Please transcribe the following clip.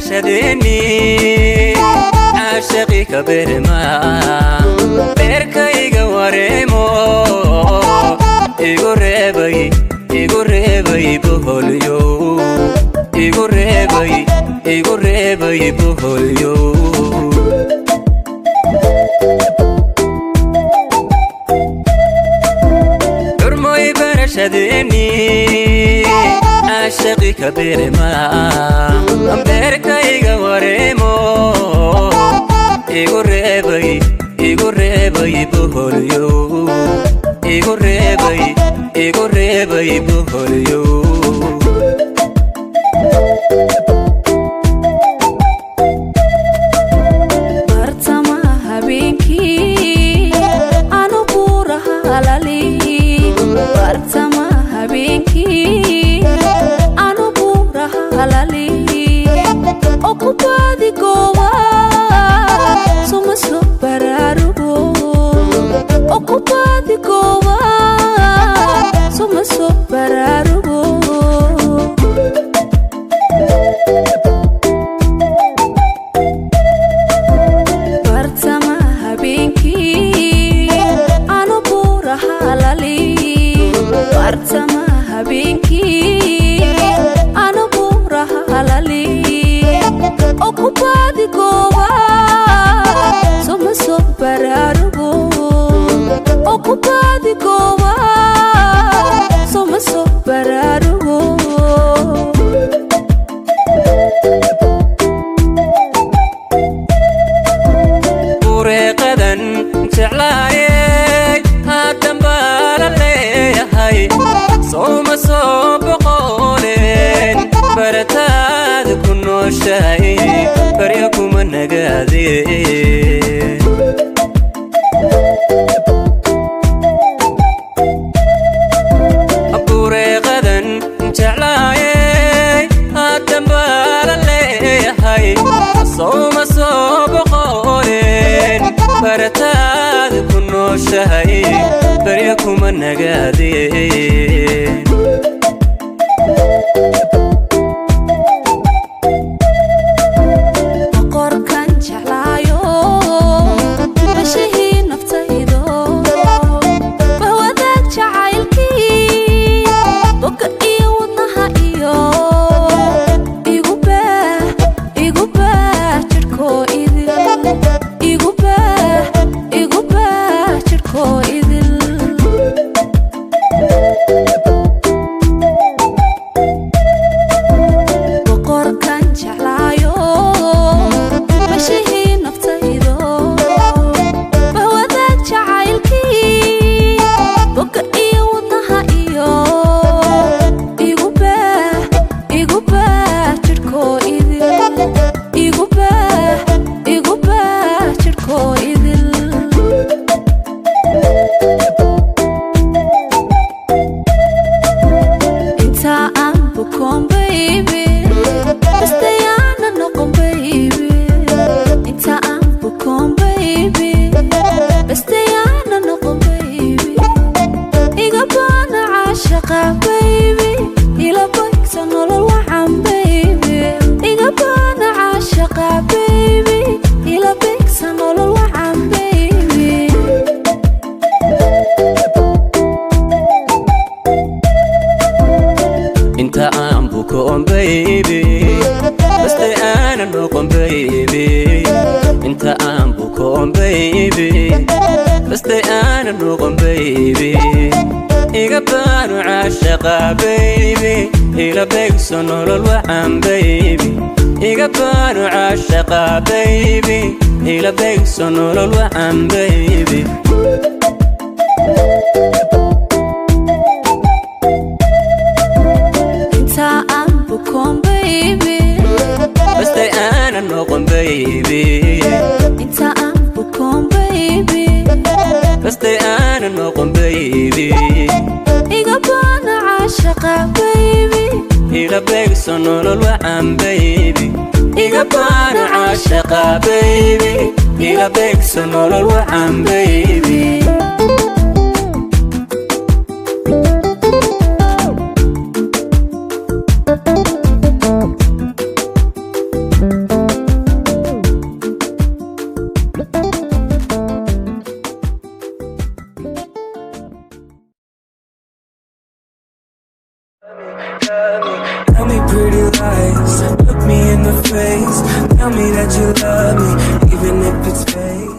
برشدني عاشقي كبرما بركي قواريمو إيقربي بهوليو إيقربي بهوليو حرمي برشدني عاشقي كبرما بركي قواريمو إيقربي بهوليو إيقربي بهوليو bartamaha habeenkii anu buuraha halali bartamaha habeenkii anu buuraha halali okubaadi gooba suma soo baraarugo okubaadi gooba suma soo baraarugo bartamaha habeenkii anu buuraha halali bartamaha habeenkii anu buuraha halali okubaadi gooba suma soo baraarugo okubaadi gooba suma soo baraarugo ورقدن جعلاي هادن بالليهاي صوم بقولين برتاد كنو شاي بريكم النقادي ورقدن جعلاي هادن بالليهاي صوم بقولين برتاد كنو شاي بريكم النقادي qorkan jeclaayo bashihii naftaydo bahwadaag jacaylkii boga iyo wadnaha iyo igu baah jirhkoo idil igu baah jirhkoo idil boqorkan jeclaayo bashihii naftaydo bahwadaag jacaylkii boga iyo wadnaha iyo igu baah jirhkoo idil igu baah jirhkoo idil inta aan bukoon baby bastayaana noqon baby inta aan bukoon baby bastayaana noqon baby iga baana caashaqa baby ila bagsa nolol wacan baby iga baana caashaqa baby ila bagsa nolol wacan baby انت عم بكون بيبي بس انا نقوم بيبي انت عم بكون بيبي بس انا نقوم بيبي يقبل عاشقة بيبي إلى بيكسون الوعم بيبي يقبل عاشقة بيبي إلى بيكسون الوعم بيبي inta aan bukoon baby بس انا نقوم بيبي inta aan bukoon baby بس انا نقوم بيبي iga baana caashaqa baby إلى بيكسون الوعم بيبي يقبل عاشقة بيبي إلى بيكسون الوعم بيبي the face. Tell me that you love me, even if it's fake.